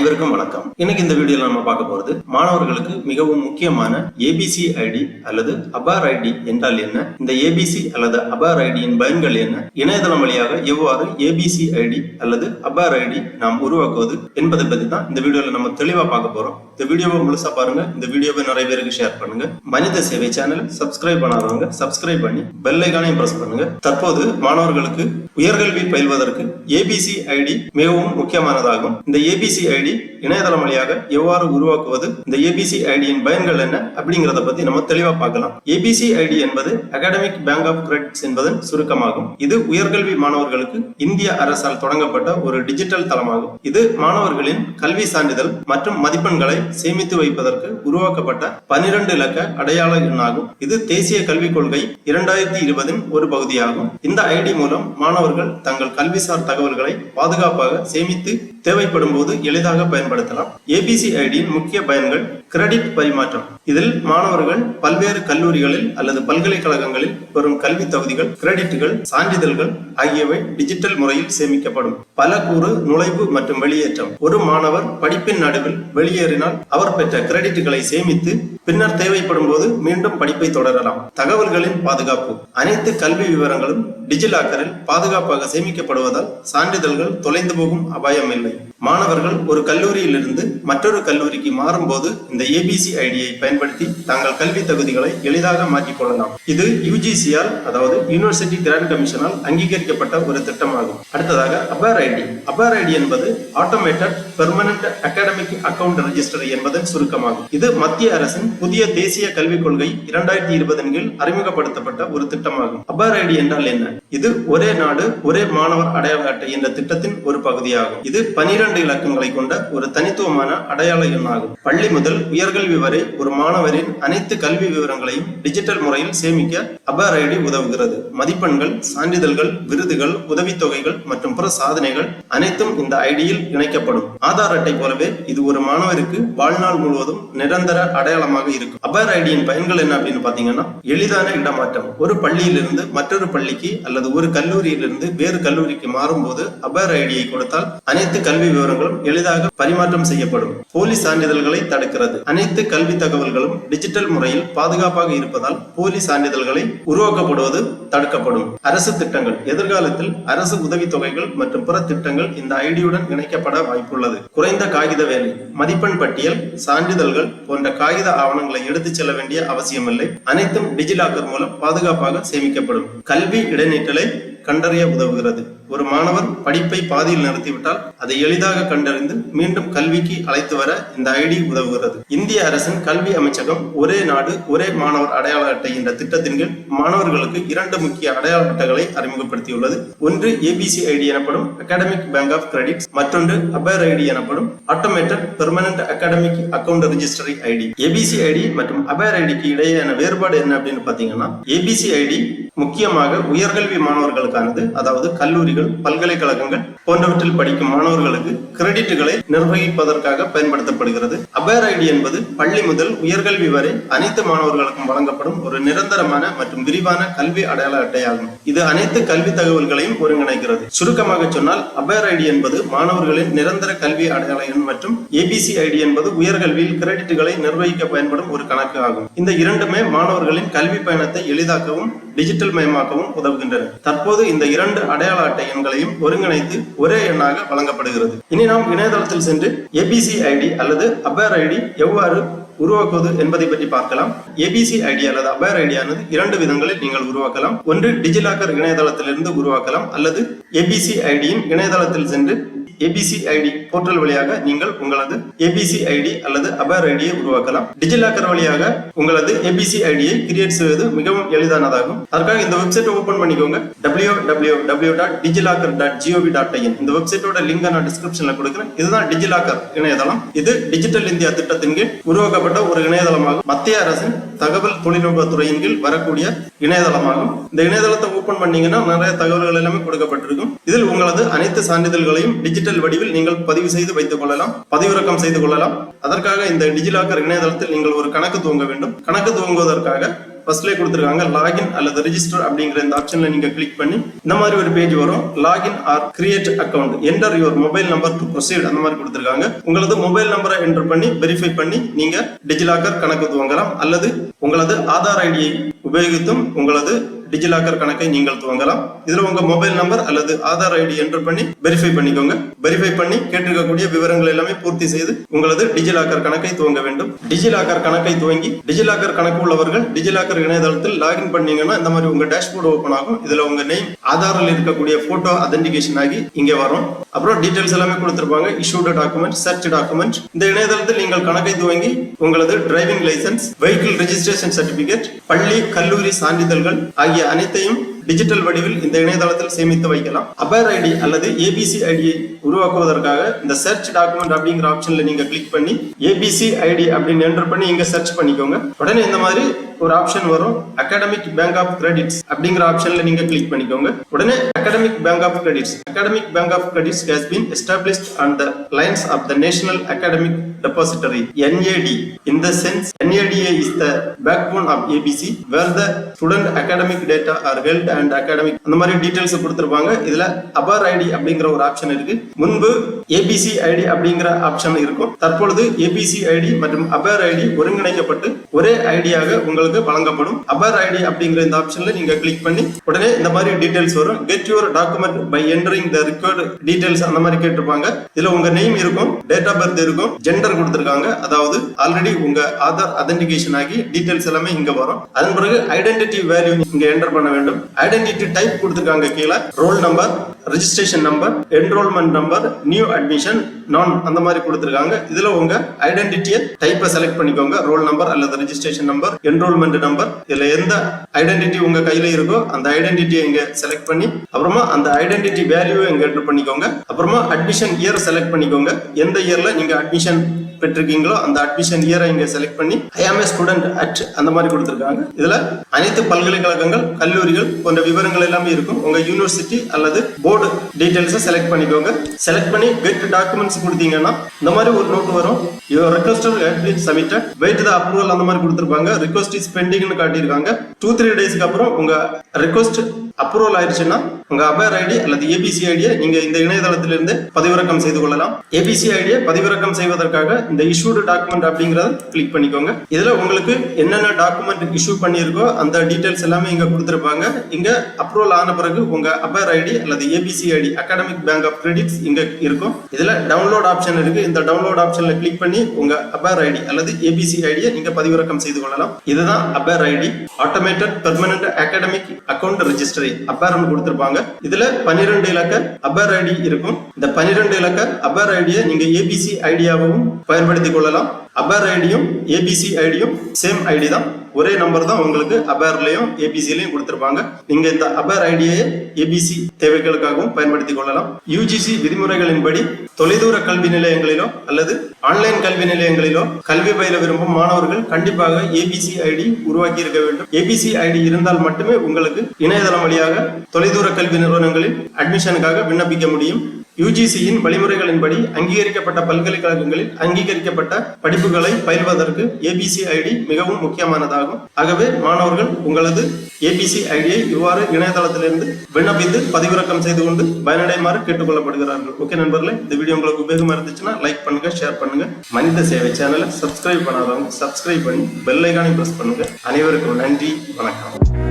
அனைவருக்கும் வணக்கம். இன்னைக்கு இந்த வீடியோல நம்ம பார்க்க போறது மாணவர்களுக்கு மிகவும் முக்கியமான ஏபிசி ஐடி அல்லது அபார் ஐடி என்றால் என்ன, இந்த ஏபிசி அல்லது அபார் ஐடியின் பயன்கள் என்ன, இணையதளம் வழியாக எவ்வாறு ஏபிசி ஐடி அல்லது அபார் ஐடி நாம் உருவாக்குவது என்பதை பத்தி தான் இந்த வீடியோல நம்ம தெளிவா பார்க்க போறோம். இந்த வீடியோவை முழுசா பாருங்க. இந்த வீடியோவை நிறைய பேருக்கு ஷேர் பண்ணுங்க. மனித சேவை சேனல் சப்ஸ்கிரைப் பண்ணாதவங்க சப்ஸ்கிரைப் பண்ணி பெல் ஐகானையும் பிரஸ் பண்ணுங்க. தற்போது மாணவர்களுக்கு உயர்கல்வி பயில்வதற்கு ஏபிசி ஐடி மிகவும் முக்கியமானதாகும். இந்த ஏபிசி ஐடி இணையதளம் வழியாக எவ்வாறு உருவாக்குவது, இந்த ஏபிசி ஐடியின் பயன்கள் என்ன அப்படிங்கறத பத்தி நம்ம தெளிவா பார்க்கலாம். ஏபிசி ஐடி என்பது அகாடமிக் பேங்க் ஆஃப் கிரெடிட்ஸ் என்பதன் சுருக்கமாகும். இது உயர்கல்வி மாணவர்களுக்கு இந்திய அரசால் தொடங்கப்பட்ட ஒரு டிஜிட்டல் தளமாகும். இது மாணவர்களின் கல்வி சான்றிதழ் மற்றும் மதிப்பெண்களை சேமித்து வைப்பதற்கு உருவாக்கப்பட்ட 12 இலக்க அடையாள எண்ணாகும். இது தேசிய கல்விக் கொள்கை 2020 ஒரு பகுதியாகும். இந்த ஐடி மூலம் மாணவர்கள் தங்கள் கல்விசார் தகவல்களை பாதுகாப்பாக சேமித்து தேவைப்படும் போது எளிதாக பயன்படுத்தலாம். ஏபிசி ஐடியின் முக்கிய பயன்கள்: கிரெடிட் பரிமாற்றம். இதில் மாணவர்கள் பல்வேறு கல்லூரிகளில் அல்லது பல்கலைக்கழகங்களில் பெறும் கல்வி தகுதிகள், கிரெடிட்டுகள், சான்றிதழ்கள் ஆகியவை டிஜிட்டல் முறையில் சேமிக்கப்படும். பல கூறு நுழைவு மற்றும் வெளியேற்றம். ஒரு மாணவர் படிப்பின் நடுவில் வெளியேறினால் அவர் பெற்ற கிரெடிட்டுகளை சேமித்து பின்னர் தேவைப்படும் போது மீண்டும் படிப்பை தொடரலாம். தகவல்களின் பாதுகாப்பு. அனைத்து கல்வி விவரங்களும் டிஜிலாக்கரில் பாதுகாப்பாக சேமிக்கப்படுவதால் சான்றிதழ்கள் தொலைந்து போகும் அபாயம் இல்லை. மாணவர்கள் ஒரு கல்லூரியிலிருந்து மற்றொரு கல்லூரிக்கு மாறும்போது இந்த ஏபிசி ஐடியை பயன்படுத்தி தங்கள் கல்வி தகுதிகளை எளிதாக மாற்றிக் கொள்ளலாம். இது யுஜிசியால், அதாவது யூனிவர்சிட்டி கிராண்ட் கமிஷனால் அங்கீகரிக்கப்பட்ட ஒரு திட்டமாகும். அடுத்ததாக அபார் ஐடி. அபார் ஐடி என்பது automated permanent academic account register என்பதன் சுருக்கமாகும். இது மத்திய அரசின் புதிய தேசிய கல்விக் கொள்கை 2020 கீழ் அறிமுகப்படுத்தப்பட்ட ஒரு திட்டமாகும். அபார் ஐடி என்றால் என்ன? இது ஒரே நாடு ஒரே மாணவர் அடையாள அட்டை என்ற திட்டத்தின் ஒரு பகுதியாகும். இது 12 இலக்கங்களை கொண்ட ஒரு தனித்துவமான அடையாள எண்ணாகும். பள்ளி முதல் உயர்கல்வி வரை ஒரு மாணவரின் அனைத்து கல்வி விவரங்களையும் டிஜிட்டல் முறையில் சேமிக்க அபார் ஐடி உதவுகிறது. மதிப்பெண்கள், சான்றிதழ்கள், விருதுகள், உதவித்தொகைகள் மற்றும் பிற சாதனைகள் அனைத்தும் இந்த ஐடியில் இணைக்கப்படும். ஆதார் அட்டை போலவே இது ஒரு மாணவருக்கு வாழ்நாள் முழுவதும் நிரந்தர அடையாளமாக இருக்கும். அபார் ஐடியின் பயன்கள் என்ன அப்படின்னு பாத்தீங்கன்னா, எளிதான இடமாற்றம். ஒரு பள்ளியிலிருந்து மற்றொரு பள்ளிக்கு அல்லது ஒரு கல்லூரியிலிருந்து வேறு கல்லூரிக்கு மாறும்போது அபார் ஐடியை கொடுத்தால் அனைத்து கல்வி விவரங்களும் எளிதாக பரிமாற்றம் செய்யப்படும். போலி சான்றிதழ்களை தடுக்கிறது. அனைத்து கல்வி தகவல்களும் டிஜிட்டல் முறையில் பாதுகாப்பாக இருப்பதால் போலி சான்றிதழ்களை உருவாக்கப்படுவது தடுக்கப்படும். அரசு திட்டங்கள். எதிர்காலத்தில் அரசு உதவித்தொகைகள் மற்றும் பிற திட்டங்கள் இந்த ஐடியுடன் இணைக்கப்பட வாய்ப்புள்ளது. குறைந்த காகித வேலை. மதிப்பெண் பட்டியல், சான்றிதழ்கள் போன்ற காகித ஆவணங்களை எடுத்துச் செல்ல வேண்டிய அவசியமில்லை. அனைத்தும் டிஜிலாக்கர் மூலம் பாதுகாப்பாக சேமிக்கப்படும். கல்வி இடைநிற்றலை கண்டறிய உதவுகிறது. ஒரு மாணவர் படிப்பை பாதியில் நிறுத்திவிட்டால் அதை எளிதாக கண்டறிந்து மீண்டும் கல்விக்கு அழைத்து வர இந்த ஐடி உதவுகிறது. இந்திய அரசின் கல்வி அமைச்சகம் ஒரே நாடு ஒரே மாணவர் அடையாள அட்டை என்ற திட்டத்தின் கீழ் மாணவர்களுக்கு 2 முக்கிய அடையாள அட்டைகளை அறிமுகப்படுத்தியுள்ளது. ஒன்று ஏபிசி ஐடி எனப்படும் அகாடமிக் பேங்க் ஆஃப் கிரெடிட்ஸ், மற்றொன்று அபார் ஐடி எனப்படும் automated permanent academic account registry ID. ABC ID மற்றும் அபார் ஐடிக்கு இடையேயான வேறுபாடு என்ன அப்படின்னு பாத்தீங்கன்னா, ஏபிசி ஐடி முக்கியமாக உயர்கல்வி மாணவர்களுக்கானது. அதாவது கல்லூரிகள், பல்கலைக்கழகங்கள் போன்றவற்றில் படிக்கும் மாணவர்களுக்கு கிரெடிட்டுகளை நிர்வகிப்பதற்காக பயன்படுத்தப்படுகிறது. அபார் ஐடி என்பது பள்ளி முதல் உயர்கல்வி வரை அனைத்து மாணவர்களுக்கும் வழங்கப்படும் ஒரு நிரந்தரமான மற்றும் விரிவான கல்வி அடையாள அட்டையாகும். இது அனைத்து கல்வி தகவல்களையும் ஒருங்கிணைக்கிறது. சுருக்கமாக சொன்னால், அபார் ஐடி என்பது மாணவர்களின் நிரந்தர கல்வி அடையாள எண் மற்றும் ஏபிசி ஐடி என்பது உயர்கல்வியில் கிரெடிட்டுகளை நிர்வகிக்க பயன்படும் ஒரு கணக்கு ஆகும். இந்த இரண்டுமே மாணவர்களின் கல்வி பயணத்தை எளிதாக்கவும் டிஜிட்டல் மயமாக்கவும் உதவுகின்றன. தற்போது இந்த 2 அடையாள அட்டை எண்களையும் ஒருங்கிணைத்து ஒரே எண்ணாக வழங்கப்படுகிறது. இனி நாம் இணையதளத்தில் சென்று ஏபிசி ஐடி அல்லது அபார் ஐடி எவ்வாறு உருவாக்குவது என்பதை பற்றி பார்க்கலாம். ஏபிசி ஐடி அல்லது அபார் ஐடி ஆனது 2 விதங்களில் நீங்கள் உருவாக்கலாம். ஒன்று டிஜிலாக்கர் இணையதளத்திலிருந்து உருவாக்கலாம், அல்லது ஏபிசி ஐடியின் இணையதளத்தில் சென்று ஏபிசி ஐடி போர்ட்டல் வழியாக நீங்கள் உங்களது ஏபிசி ஐடி அல்லது அபார் ஐடியை உருவாக்கலாம். டிஜிலாக்கர் வழியாக உங்களது ஏபிசி ஐடியை கிரியேட் செய்வது மிகவும் எளிதானதாகும். அதற்காக இந்த வெப்சைட் ஓபன் பண்ணிக்கோங்க. www.digilocker.gov.in. இந்த வெப்சைட்டோட லிங்க் நான் டிஸ்கிரிப்ஷன்ல கொடுக்கிறேன். இதுதான் டிஜிலாக்கர் இணையதளம். இது டிஜிட்டல் இந்தியா திட்டத்தின் கீழ் உருவாக்கப்பட்ட ஒரு இணையதளமாகும். மத்திய அரசின் தகவல் தொழில்நுட்ப துறையின் கீழ் வரக்கூடிய இணையதளமாகும். இந்த இணையதளத்தை ஓபன் பண்ணீங்கன்னா நிறைய தகவல்கள் எல்லாமே கொடுக்கப்பட்டிருக்கும். இதில் உங்களது அனைத்து சான்றிதழ்களையும் டிஜிட்டல் வடிவில் நீங்கள் பதிவு செய்து வைத்துக் கொள்ளலாம், பதிவிறக்கம் செய்து கொள்ளலாம். அதற்காக இந்த டிஜிலாக்கர் இணையதளத்தில் நீங்கள் ஒரு கணக்கு துவங்க வேண்டும். கணக்கு துவங்குவதற்காக ஃபர்ஸ்ட்லேயே கொடுத்துருக்காங்க லாகின் அல்லது ரெஜிஸ்டர் அப்படிங்கிற இந்த ஆப்ஷன்ல நீங்க கிளிக் பண்ணி இந்த மாதிரி ஒரு பேஜ் வரும். Login or create account, enter your mobile number to proceed அந்த மாதிரி கொடுத்துருக்காங்க. உங்களது மொபைல் நம்பரை என்டர் பண்ணி வெரிஃபை பண்ணி நீங்க டிஜிலாக்கர் கணக்கு துவங்கலாம், அல்லது உங்களது ஆதார் ஐடியை உபயோகித்தும் உங்களது டிஜிலாக்கர் கணக்கை நீங்கள் துவங்கலாம். இதுல உங்க மொபைல் நம்பர் அல்லது ஆதார் ஐடி என்டர் பண்ணி வெரிஃபை பண்ணிக்கோங்க. வெரிஃபை பண்ணி கேட்டிருக்கக்கூடிய விவரங்கள் எல்லாமே பூர்த்தி செய்து உங்களது டிஜிலாக்கர் கணக்கை துவங்க வேண்டும். டிஜிலாக்கர் கணக்கை துவங்கி டிஜிலாக்கர் கணக்கு உள்ளவர்கள் டிஜிலாக்கர் இணையதளத்தில் லாகின் பண்ணீங்கன்னா இந்த மாதிரி உங்க டேஷ்போர்டு ஓபன் ஆகும். இதுல உங்க நேம், ஆதாரில் இருக்கக்கூடிய போட்டோ அதென்டிகேஷன் ஆகி இங்க வரும். அப்புறம் டீடைல்ஸ் எல்லாமே கொடுத்திருப்பாங்க. Issued document, search document. இந்த இணையதளத்தில் நீங்கள் கணக்கை துவங்கி உங்களது driving licence, vehicle registration certificate, பள்ளி கல்லூரி சான்றிதழ்கள் ஆகிய அனைத்தையும் டிஜிட்டல் வடிவில் இந்த இணையதளத்தில் சேமித்து வைக்கலாம். அபேர் ஐடி அல்லது ஏபிசி ஐடியை உருவாக்குவதற்காக இந்த சர்ச் டாக்குமெண்ட் அப்படிங்கிற ஆப்ஷன்ல நீங்க கிளிக் பண்ணி ஏபிசி ஐடி அப்படின்னு என்டர் பண்ணி இங்க சர்ச் பண்ணிக்கோங்க. உடனே இந்த மாதிரி ஒரு ஆப்ஷன் வரும். அகாடமிக் பேங்க் ஆஃப் கிரெடிட்ஸ் அப்படிங்கிற ஆப்ஷன்ல நீங்க கிளிக் பண்ணிக்கோங்க. உடனே academic bank of credits has been established on the lines of the National Academic Depository NAD. In the sense, NADA is the backbone of ABC, where the student academic data are held and academic அந்த மாதிரி details கொடுத்திருப்பாங்க. இதுல அபார் ID அப்படிங்கிற ஒரு option இருக்கு. முன்பு ABC ID அப்படிங்கிற option இருக்கும். தற்பொழுது ஏபிசி ஐடி மற்றும் அபார் ஐடி ஒருங்கிணைக்கப்பட்டு ஒரே ஐடியாக உங்களுக்கு வழங்கப்படும். அபார் ஐடி அப்படிங்கிற இந்த ஆப்ஷன்ல நீங்க கிளிக் பண்ணி உடனே இந்த மாதிரி டீடைல்ஸ் வரும். Get your document by entering the required details அந்த மாதிரி கேட்டிருப்பாங்க. இதுல உங்க நேம் இருக்கும், டேட் ஆஃப் பர்த் இருக்கும், ஜெண்டர் கொடுத்திருக்காங்க. அதாவது ஆல்ரெடி உங்க ஆதார் அதென்டிகேஷன் ஆகி டீடைல்ஸ் எல்லாமே இங்க வரும். அதன் பிறகு ஐடென்டிட்டி வேல்யூ இங்க என்டர் பண்ண வேண்டும். ஐடென்டிட்டி டைப் கொடுத்திருக்காங்க கீழே. Roll number, registration number, enrolment number, new admission, நான் அந்த மாதிரி கொடுத்திருக்காங்க. இதுல உங்க ஐடென்டிட்டியை டைப்பை செலக்ட் பண்ணிக்கோங்க. ரோல் நம்பர் அல்லது ரெஜிஸ்ட்ரேஷன் நம்பர், என்ரோல்மெண்ட் நம்பர். இதுல எந்த ஐடென்டிட்டி உங்க கையில இருக்கோ அந்த ஐடென்டிட்டியை இங்க செலக்ட் பண்ணி அப்புறமா அந்த ஐடென்டிட்டி வேல்யூவை இங்க என்டர் பண்ணிக்கோங்க. அப்புறமா அட்மிஷன் இயர் செலக்ட் பண்ணிக்கோங்க. எந்த இயர்ல நீங்க அட்மிஷன் பெற்றிருக்கீங்களோ அந்த அட்மிஷன் இயரை இங்க செலக்ட் பண்ணி ஐ ஆம் ஏ ஸ்டூடெண்ட் அட் அந்த மாதிரி கொடுத்திருக்காங்க. இதுல அனைத்து பல்கலைக்கழகங்கள், கல்லூரிகள் போன்ற விவரங்கள் எல்லாமே இருக்கும். உங்க யூனிவர்சிட்டி அல்லது போர்டு டீடைல்ஸ் செலக்ட் பண்ணிக்கோங்க. செலக்ட் பண்ணி கெட் டாக்குமெண்ட்ஸ் கொடுத்தீங்கன்னா இந்த மாதிரி ஒரு நோட் வரும். Your request has been submitted, wait the approval அந்த மாதிரி கொடுத்திருப்பாங்க. ரிக்வெஸ்ட் இஸ் பெண்டிங்னு காட்டியிருக்காங்க. 2-3 டேஸ்க்கு அப்புறம் உங்க ரிக்வெஸ்ட் அப்ரூவல் ஆயிடுச்சுன்னா உங்க அபேர் ஐடி அல்லது ஏபிசி ஐடியை நீங்க இந்த இணையதளத்திலிருந்து பதிவிறக்கம் செய்து கொள்ளலாம். ஏபிசி ஐடியை பதிவிறக்கம் செய்வதற்காக இந்த இஷ்யூடு டாக்குமெண்ட் அப்படிங்கறத கிளிக் பண்ணிக்கோங்க. இதுல உங்களுக்கு என்னென்ன டாக்குமெண்ட் இஷ்யூ பண்ணியிருக்கோ அந்த டீடைல்ஸ் எல்லாமே இங்க கொடுத்திருப்பாங்க. இங்க அப்ரூவல் ஆன பிறகு உங்க அபேர் ஐடி அல்லது ABC ID academic bank of credits இங்க இருக்கும். இதுல டவுன்லோட் ஆப்ஷன் இருக்கு. இந்த டவுன்லோட் ஆப்ஷன்ல கிளிக் பண்ணி உங்க அபேர் ஐடி அல்லது ஏபிசி ஐடியை நீங்க பதிவிறக்கம் செய்து கொள்ளலாம். இதுதான் APAAR ID, automated permanent academic account register அபேர்னு கொடுத்திருப்பாங்க. இதுல 12 இலக்க அபேர் ஐடி இருக்கும். இந்த 12 இலக்க அபேர் ஐடியை நீங்க ஏபிசி ஐடியாவும் பயன்படுத்திக் கொள்ளலாம். அபேர் ஐடியும் ஏபிசி ஐடியும் சேம் ஐடி தான், ஒரே நம்பர் தான் உங்களுக்கு அபேர்லயும் ஏபிசிலையும் கொடுத்திருப்பாங்க. நீங்க இந்த அபேர் ஐடியை ஏபிசி தேவைகளுக்காகவும் பயன்படுத்திக் கொள்ளலாம். யுஜிசி விதிமுறைகளின்படி தொலைதூர கல்வி நிலையங்களிலோ அல்லது ஆன்லைன் கல்வி நிலையங்களிலோ கல்வி பயில விரும்பும் மாணவர்கள் கண்டிப்பாக ஏபிசி ஐடி உருவாக்கி இருக்க வேண்டும். ஏபிசி ஐடி இருந்தால் மட்டுமே உங்களுக்கு இணையதளம் வழியாக தொலைதூர கல்வி நிறுவனங்களில் அட்மிஷனுக்காக விண்ணப்பிக்க முடியும். யுஜிசியின் வழிமுறைகளின்படி அங்கீகரிக்கப்பட்ட பல்கலைக்கழகங்களில் அங்கீகரிக்கப்பட்ட படிப்புகளை பயில்வதற்கு ஏபிசி ஐடி மிகவும் முக்கியமானதாகும். ஆகவே மாணவர்கள் உங்களது ஏபிசி ஐடியை இவ்வாறு இணையதளத்திலிருந்து விண்ணப்பித்து பதிவிறக்கம் செய்து கொண்டு பயனடைமாறு கேட்டுக்கொள்ளப்படுகிறார்கள். ஓகே நண்பர்களே, இந்த வீடியோ உங்களுக்கு உபயோகமா இருந்துச்சுன்னா லைக் பண்ணுங்க, ஷேர் பண்ணுங்க. மனித சேவை சேனலை சப்ஸ்கிரைப் பண்ணாதவங்க சப்ஸ்கிரைப் பண்ணி பெல் ஐகானை பிரஸ் பண்ணுங்க. அனைவருக்கும் நன்றி, வணக்கம்.